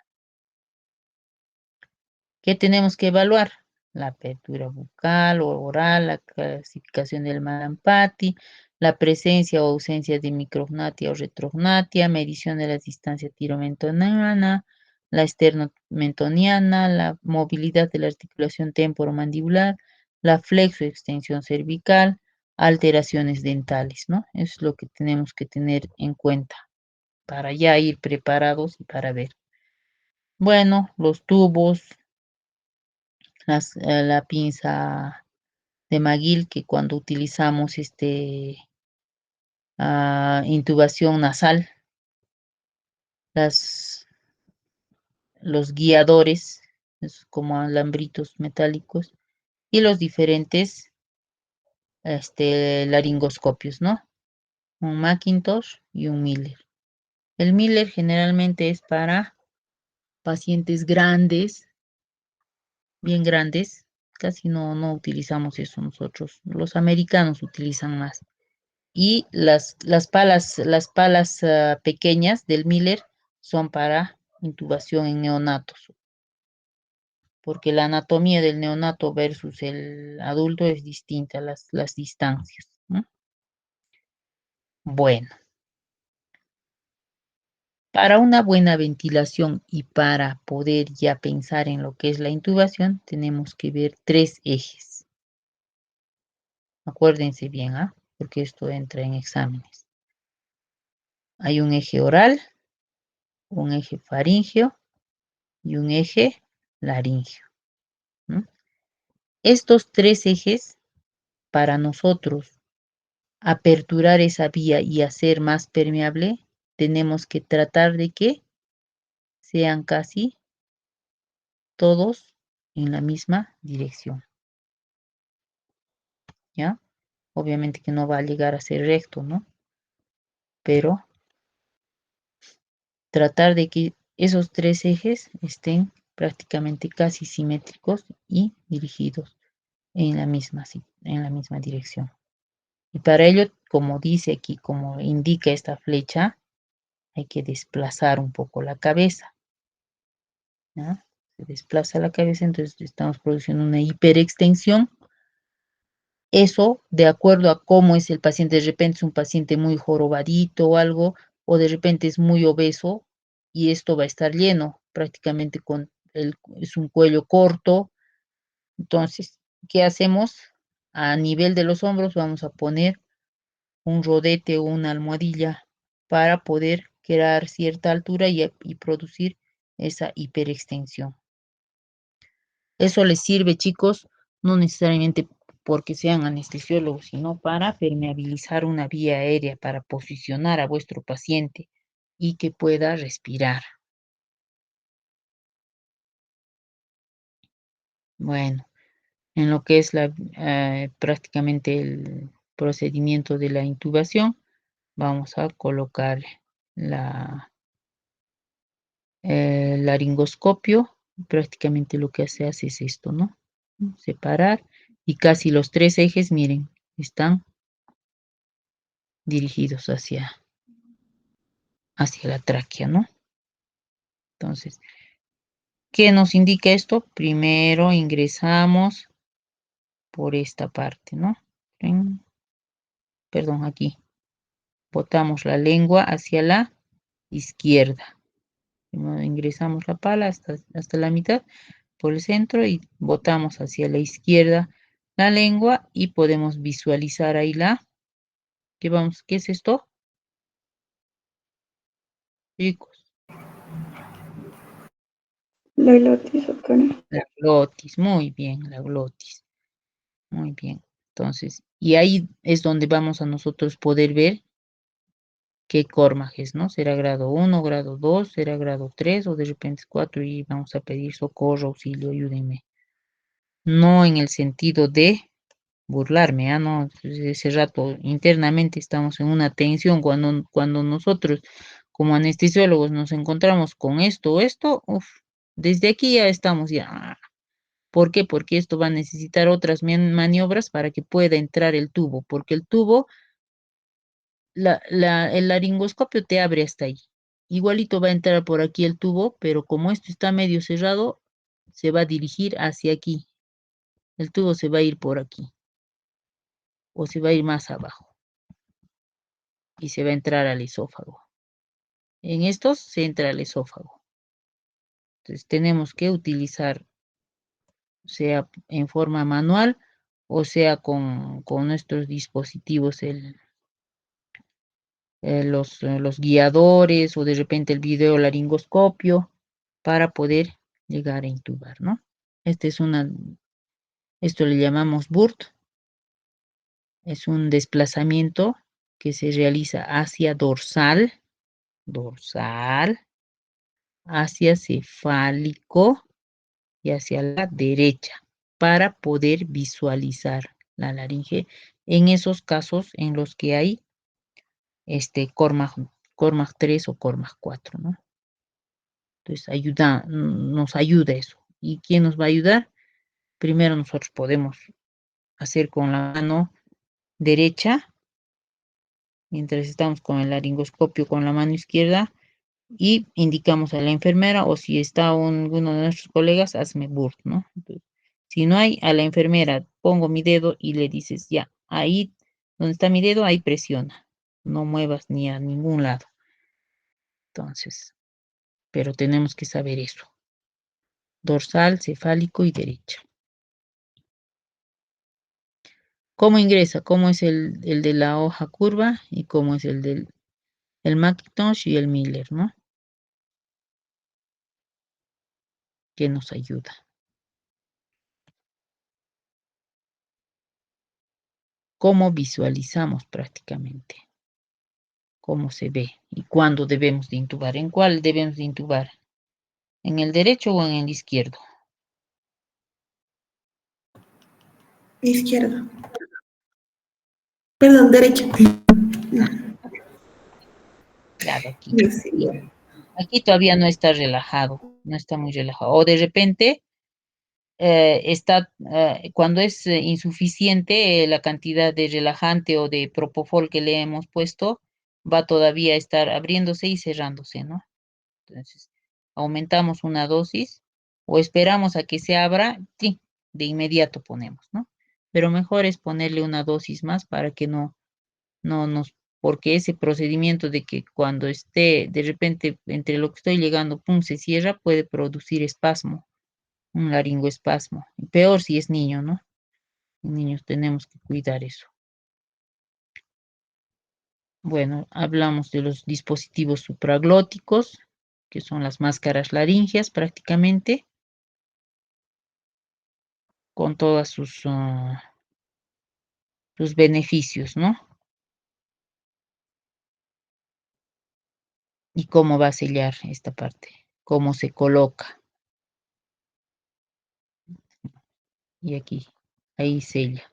¿Qué tenemos que evaluar? La apertura bucal o oral, la clasificación del Mallampati, la presencia o ausencia de micrognatia o retrognatia, medición de la distancia tiromentoniana, la esternomentoniana, la movilidad de la articulación temporomandibular, la flexoextensión cervical, alteraciones dentales, ¿no? Eso es lo que tenemos que tener en cuenta para ya ir preparados y para ver. Bueno, los tubos, la pinza de McGill, que cuando utilizamos intubación nasal, las, los guiadores, es como alambritos metálicos, y los diferentes laringoscopios, ¿no? Un Macintosh y un Miller. El Miller generalmente es para pacientes grandes, bien grandes. Casi no utilizamos eso nosotros. Los americanos utilizan más. Y las palas pequeñas del Miller son para intubación en neonatos, porque la anatomía del neonato versus el adulto es distinta, las distancias, ¿no? Bueno, para una buena ventilación y para poder ya pensar en lo que es la intubación, tenemos que ver 3 ejes. Acuérdense bien, ¿ah? Porque esto entra en exámenes. Hay un eje oral, un eje faríngeo y un eje laríngeo, ¿no? Estos 3 ejes, para nosotros aperturar esa vía y hacer más permeable, tenemos que tratar de que sean casi todos en la misma dirección, ¿ya? Obviamente que no va a llegar a ser recto, ¿no? Pero tratar de que esos 3 ejes estén prácticamente casi simétricos y dirigidos en la misma dirección. Y para ello, como dice aquí, como indica esta flecha, hay que desplazar un poco la cabeza, ¿ya? Se desplaza la cabeza, entonces estamos produciendo una hiperextensión. Eso, de acuerdo a cómo es el paciente, de repente es un paciente muy jorobadito o algo, o de repente es muy obeso y esto va a estar lleno, prácticamente es un cuello corto. Entonces, ¿qué hacemos? A nivel de los hombros vamos a poner un rodete o una almohadilla para poder crear cierta altura y producir esa hiperextensión. Eso les sirve, chicos, no necesariamente porque sean anestesiólogos, sino para permeabilizar una vía aérea, para posicionar a vuestro paciente y que pueda respirar. Bueno, en lo que es prácticamente el procedimiento de la intubación, vamos a colocar el laringoscopio. Prácticamente lo que se hace es esto, ¿no? Separar y casi los 3 ejes, miren, están dirigidos hacia la tráquea, ¿no? Entonces, ¿qué nos indica esto? Primero ingresamos por esta parte, ¿no? Perdón, aquí. Botamos la lengua hacia la izquierda. Primero ingresamos la pala hasta la mitad por el centro y botamos hacia la izquierda la lengua y podemos visualizar ahí ¿qué es esto? Chicos, La glotis, doctora. la glotis, muy bien, la glotis, muy bien. Entonces, y ahí es donde vamos a nosotros poder ver qué cormajes, ¿no? ¿Será grado 1, grado 2, será grado 3 o de repente es 4 y vamos a pedir socorro, auxilio, ayúdenme? No en el sentido de burlarme, ¿ah? No, ese rato internamente estamos en una tensión cuando nosotros como anestesiólogos nos encontramos con esto o esto, uf, desde aquí ya estamos ya. ¿Por qué? Porque esto va a necesitar otras maniobras para que pueda entrar el tubo, porque el tubo, el laringoscopio te abre hasta ahí. Igualito va a entrar por aquí el tubo, pero como esto está medio cerrado, se va a dirigir hacia aquí. El tubo se va a ir por aquí o se va a ir más abajo y se va a entrar al esófago. En estos se entra al esófago. Entonces tenemos que utilizar, sea en forma manual o sea con nuestros dispositivos, los guiadores o de repente el video laringoscopio para poder llegar a intubar, ¿no? Esto le llamamos BURT, es un desplazamiento que se realiza hacia dorsal, hacia cefálico y hacia la derecha para poder visualizar la laringe en esos casos en los que hay Cormag 3 o Cormag 4, ¿no? Entonces nos ayuda eso. ¿Y quién nos va a ayudar? Primero nosotros podemos hacer con la mano derecha mientras estamos con el laringoscopio con la mano izquierda y indicamos a la enfermera o si está uno de nuestros colegas, hazme BURT, ¿no? Entonces, si no hay, a la enfermera pongo mi dedo y le dices, ya, ahí donde está mi dedo, ahí presiona, no muevas ni a ningún lado. Entonces, pero tenemos que saber eso. Dorsal, cefálico y derecha. ¿Cómo ingresa? ¿Cómo es el de la hoja curva y cómo es el del Macintosh y el Miller, ¿no? Que nos ayuda. ¿Cómo visualizamos prácticamente? ¿Cómo se ve? ¿Y cuándo debemos de intubar? ¿En cuál debemos de intubar? ¿En el derecho o en el izquierdo? Izquierda. Perdón, derecha. Claro, aquí. Yo sí. Aquí todavía no está relajado, no está muy relajado. O de repente cuando es insuficiente la cantidad de relajante o de propofol que le hemos puesto, va todavía a estar abriéndose y cerrándose, ¿no? Entonces, aumentamos una dosis o esperamos a que se abra, sí, de inmediato ponemos, ¿no? Pero mejor es ponerle una dosis más para que no nos, porque ese procedimiento de que cuando esté de repente entre lo que estoy llegando, pum, se cierra, puede producir espasmo, un laringoespasmo. Y peor si es niño, ¿no? Niños tenemos que cuidar eso. Bueno, hablamos de los dispositivos supraglóticos, que son las máscaras laringeas prácticamente, con todos sus beneficios, ¿no? Y cómo va a sellar esta parte, cómo se coloca. Y aquí, ahí sella.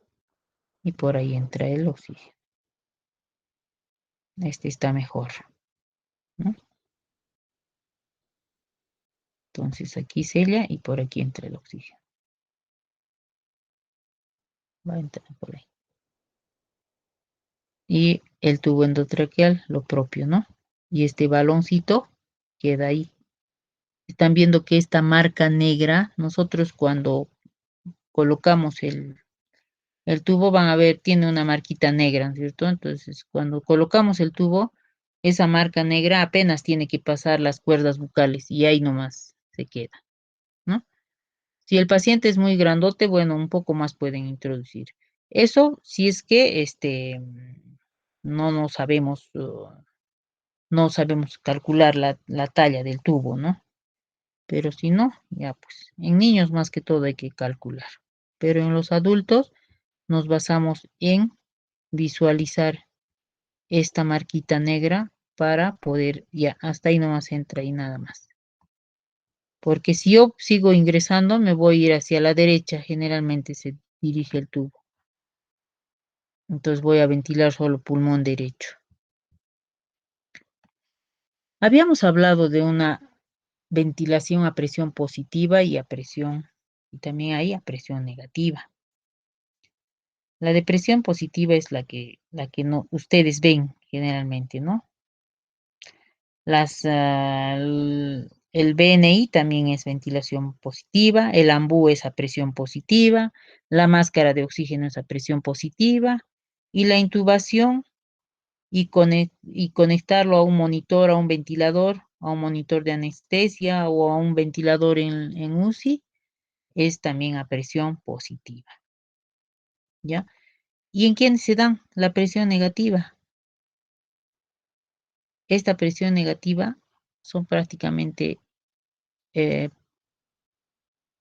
Y por ahí entra el oxígeno. Este está mejor, ¿no? Entonces aquí sella y por aquí entra el oxígeno. Va a entrar por ahí. Y el tubo endotraqueal, lo propio, ¿no? Y este baloncito queda ahí. Están viendo que esta marca negra, nosotros cuando colocamos el tubo, van a ver, tiene una marquita negra, ¿cierto? Entonces, cuando colocamos el tubo, esa marca negra apenas tiene que pasar las cuerdas bucales y ahí nomás se queda, ¿no? Si el paciente es muy grandote, bueno, un poco más pueden introducir. Eso si es que no sabemos, no sabemos calcular la talla del tubo, ¿no? Pero si no, ya pues, en niños más que todo hay que calcular. Pero en los adultos nos basamos en visualizar esta marquita negra para poder, ya, hasta ahí nomás entra y nada más. Porque si yo sigo ingresando, me voy a ir hacia la derecha, generalmente se dirige el tubo. Entonces voy a ventilar solo pulmón derecho. Habíamos hablado de una ventilación a presión positiva y a presión, y también hay a presión negativa. La depresión positiva es la que no, ustedes ven generalmente, ¿no? El BNI también es ventilación positiva, el AMBU es a presión positiva, la máscara de oxígeno es a presión positiva, y la intubación y conectarlo a un monitor, a un ventilador, a un monitor de anestesia o a un ventilador en UCI, es también a presión positiva, ¿ya? ¿Y en quién se dan la presión negativa? Esta presión negativa son prácticamente eh,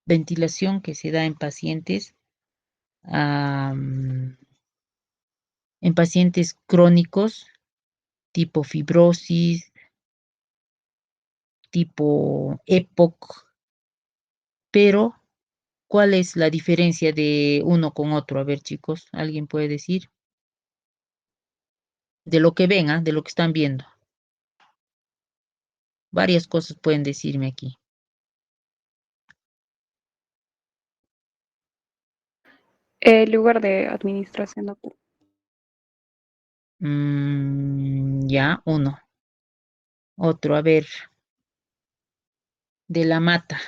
ventilación que se da en pacientes crónicos tipo fibrosis, tipo EPOC, pero ¿cuál es la diferencia de uno con otro? A ver, chicos, ¿alguien puede decir? De lo que ven, de lo que están viendo. Varias cosas pueden decirme aquí. El lugar de administración, doctor. Ya, uno. Otro, a ver, de la Mata.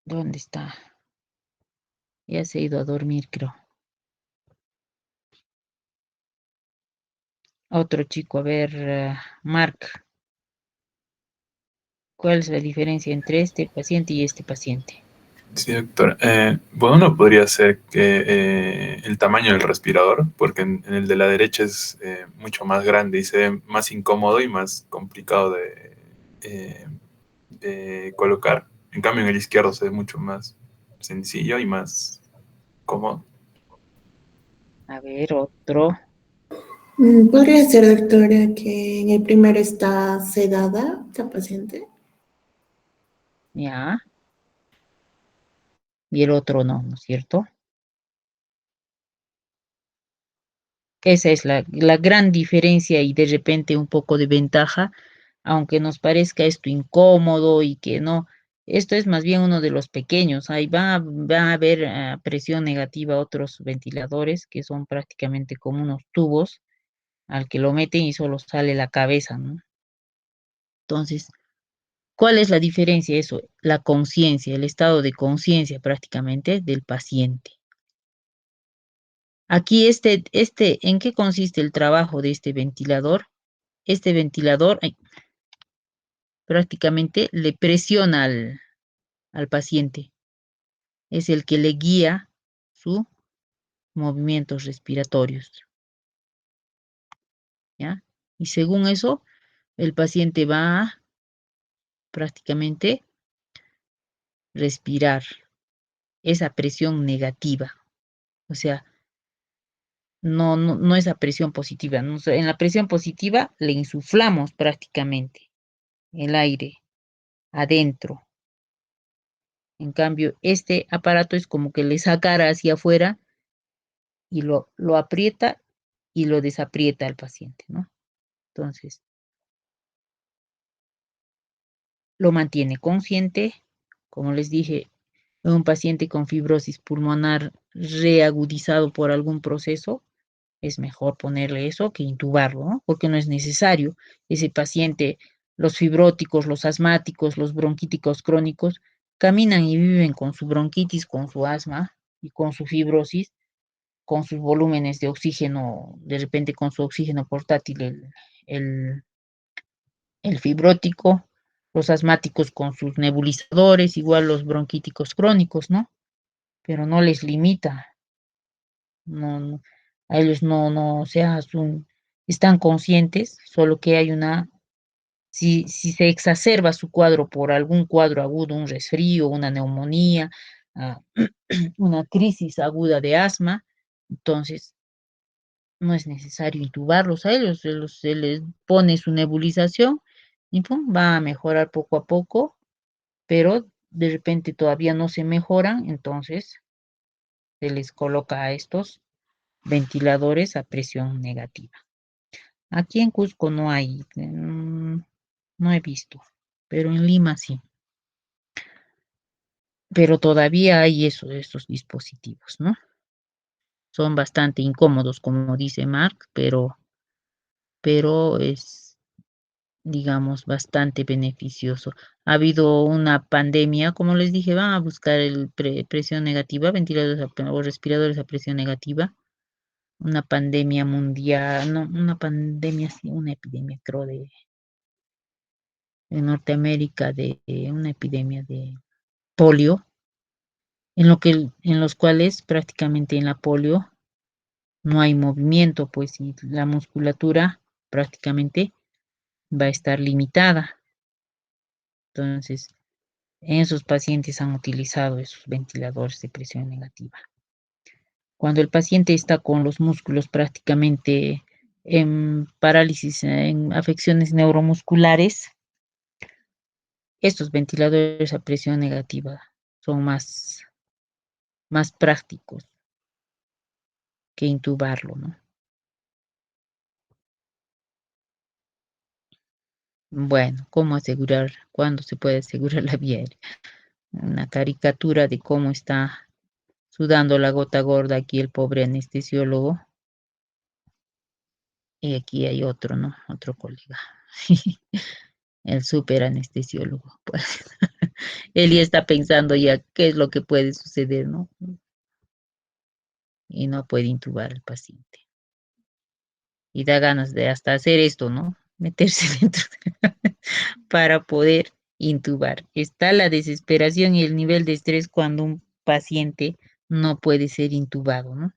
¿Dónde está? Ya se ha ido a dormir, creo. Otro chico, a ver, Mark. ¿Cuál es la diferencia entre este paciente y este paciente? Sí, doctor. Bueno, uno podría ser que el tamaño del respirador, porque en el de la derecha es mucho más grande y se ve más incómodo y más complicado de colocar. En cambio, en el izquierdo se ve mucho más sencillo y más cómodo. A ver, otro. ¿Podría ser, doctora, que en el primero está sedada la paciente? Ya. Y el otro no, ¿no es cierto? Esa es la gran diferencia y de repente un poco de ventaja, aunque nos parezca esto incómodo y que no, esto es más bien uno de los pequeños. Ahí va a haber presión negativa a otros ventiladores que son prácticamente como unos tubos al que lo meten y solo sale la cabeza, ¿no? Entonces, ¿cuál es la diferencia? Eso, la conciencia, el estado de conciencia prácticamente del paciente. Aquí ¿en qué consiste el trabajo de este ventilador? Este ventilador prácticamente le presiona al paciente. Es el que le guía sus movimientos respiratorios, ¿ya? Y según eso, el paciente va a prácticamente respirar esa presión negativa. O sea, no esa presión positiva. ¿No? O sea, en la presión positiva le insuflamos prácticamente el aire adentro. En cambio, este aparato es como que le sacara hacia afuera y lo aprieta y lo desaprieta al paciente, ¿no? Entonces, lo mantiene consciente, como les dije, en un paciente con fibrosis pulmonar reagudizado por algún proceso, es mejor ponerle eso que intubarlo, ¿no? Porque no es necesario. Ese paciente, los fibróticos, los asmáticos, los bronquíticos crónicos, caminan y viven con su bronquitis, con su asma y con su fibrosis, con sus volúmenes de oxígeno, de repente con su oxígeno portátil, el, el fibrótico, los asmáticos con sus nebulizadores, igual los bronquíticos crónicos, ¿no? Pero no les limita, no, a ellos no, o sea, están conscientes, solo que hay si se exacerba su cuadro por algún cuadro agudo, un resfrío, una neumonía, ah, una crisis aguda de asma, entonces no es necesario intubarlos a ellos, se les pone su nebulización y pum, va a mejorar poco a poco, pero de repente todavía no se mejoran, entonces se les coloca a estos ventiladores a presión negativa. Aquí en Cusco no hay, no he visto, pero en Lima sí. Pero todavía hay esos dispositivos, ¿no? Son bastante incómodos, como dice Mark, pero es, digamos, bastante beneficioso. Ha habido una pandemia, como les dije, van a buscar presión negativa, ventiladores o respiradores a presión negativa, una pandemia mundial, no, una pandemia, sí, una epidemia, creo, en Norteamérica, de una epidemia de polio, en los cuales prácticamente en la polio no hay movimiento, pues, y la musculatura prácticamente va a estar limitada. Entonces, en esos pacientes han utilizado esos ventiladores de presión negativa. Cuando el paciente está con los músculos prácticamente en parálisis, en afecciones neuromusculares, estos ventiladores a presión negativa son más prácticos que intubarlo, ¿no? Bueno, ¿cómo asegurar? ¿Cuándo se puede asegurar la vía aérea? Una caricatura de cómo está sudando la gota gorda aquí el pobre anestesiólogo. Y aquí hay otro, ¿no? Otro colega. El súper anestesiólogo. Pues. Él ya está pensando ya qué es lo que puede suceder, ¿no? Y no puede intubar al paciente. Y da ganas de hasta hacer esto, ¿no? Meterse dentro para poder intubar. Está la desesperación y el nivel de estrés cuando un paciente no puede ser intubado, ¿no?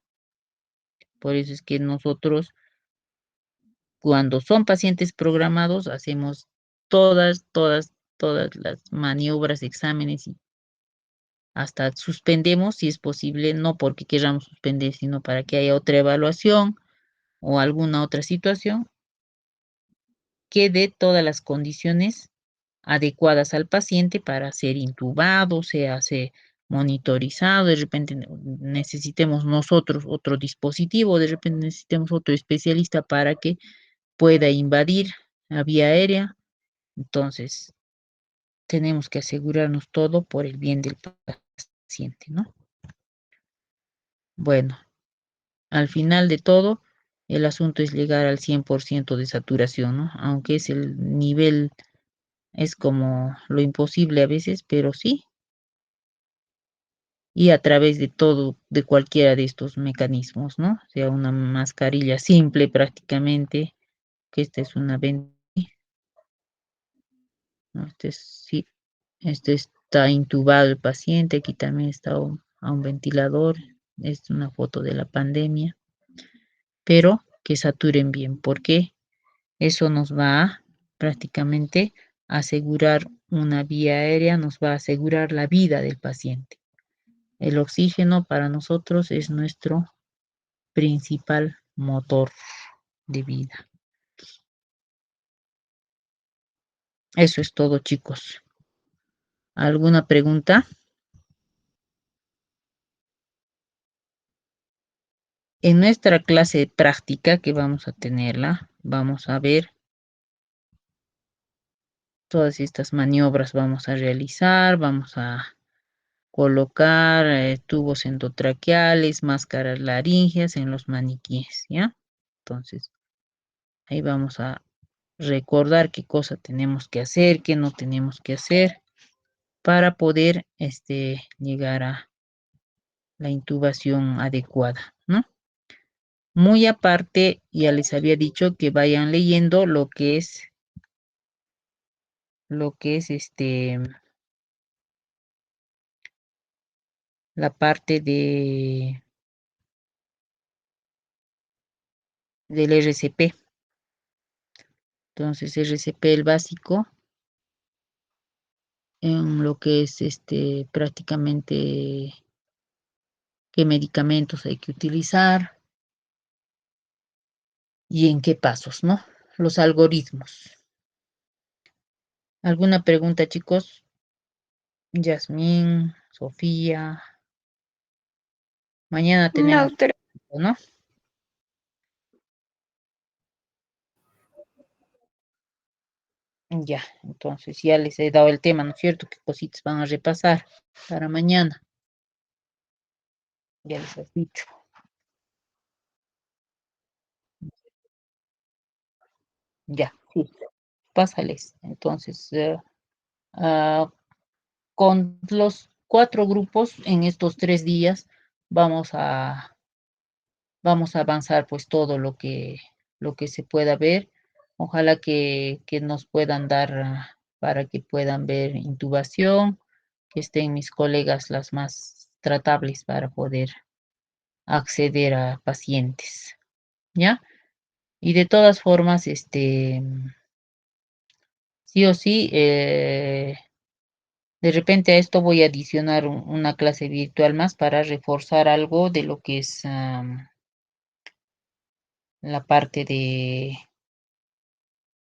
Por eso es que nosotros, cuando son pacientes programados, hacemos todas las maniobras, exámenes y hasta suspendemos si es posible, no porque queramos suspender, sino para que haya otra evaluación o alguna otra situación que dé todas las condiciones adecuadas al paciente para ser intubado, ser monitorizado, de repente necesitemos nosotros otro dispositivo, de repente necesitemos otro especialista para que pueda invadir la vía aérea. Entonces, tenemos que asegurarnos todo por el bien del paciente, ¿no? Bueno, al final de todo, el asunto es llegar al 100% de saturación, ¿no? Aunque es el nivel, es como lo imposible a veces, pero sí, y a través de todo, de cualquiera de estos mecanismos, ¿no? Sea una mascarilla simple prácticamente, que esta es una ¿no? Sí, este está intubado el paciente, aquí también está a un ventilador, es una foto de la pandemia, pero que saturen bien, porque eso nos va a prácticamente asegurar una vía aérea, nos va a asegurar la vida del paciente. El oxígeno para nosotros es nuestro principal motor de vida. Eso es todo, chicos. ¿Alguna pregunta? En nuestra clase práctica que vamos a tenerla, vamos a ver todas estas maniobras, vamos a realizar, vamos a colocar tubos endotraqueales, máscaras laringeas en los maniquíes, ¿ya? Entonces, ahí vamos a recordar qué cosa tenemos que hacer, qué no tenemos que hacer para poder llegar a la intubación adecuada, ¿no? Muy aparte, ya les había dicho que vayan leyendo lo que es la parte del RCP. Entonces, RCP el básico, en lo que es prácticamente qué medicamentos hay que utilizar y en qué pasos, ¿no? Los algoritmos. ¿Alguna pregunta, chicos? Yasmín, Sofía. Mañana No, tenemos, doctora. ¿no? Ya, entonces ya les he dado el tema, ¿no es cierto? ¿Qué cositas van a repasar para mañana? Ya les has dicho. Ya, sí, pásales. Entonces, ah, con los 4 grupos en estos 3 días vamos a, vamos a avanzar pues todo lo que se pueda ver. Ojalá que nos puedan dar para que puedan ver intubación, que estén mis colegas las más tratables para poder acceder a pacientes, ¿ya? Y de todas formas, sí o sí, de repente a esto voy a adicionar una clase virtual más para reforzar algo de lo que es la parte de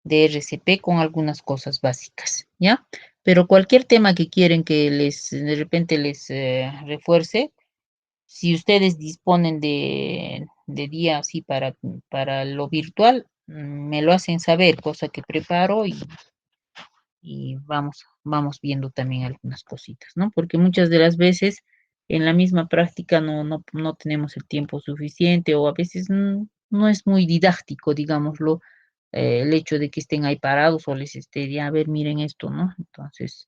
RCP con algunas cosas básicas, ¿ya? Pero cualquier tema que quieren que de repente les refuerce, si ustedes disponen de día así para lo virtual, me lo hacen saber, cosa que preparo y vamos viendo también algunas cositas, ¿no? Porque muchas de las veces en la misma práctica no tenemos el tiempo suficiente o a veces no es muy didáctico, digámoslo, el hecho de que estén ahí parados o les esté, ya, a ver, miren esto, ¿no? Entonces,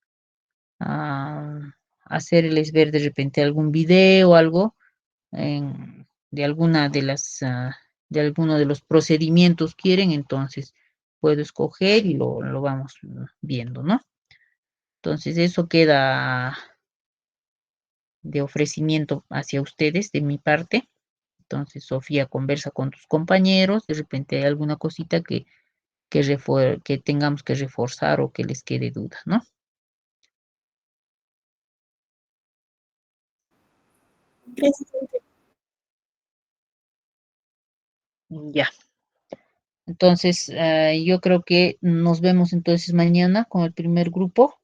hacerles ver de repente algún video o algo de alguna de de alguno de los procedimientos quieren, entonces puedo escoger y lo vamos viendo, ¿no? Entonces, eso queda de ofrecimiento hacia ustedes de mi parte. Entonces, Sofía, conversa con tus compañeros, de repente hay alguna cosita que tengamos que reforzar o que les quede duda, ¿no? Presidente. Ya. Entonces, yo creo que nos vemos entonces mañana con el primer grupo.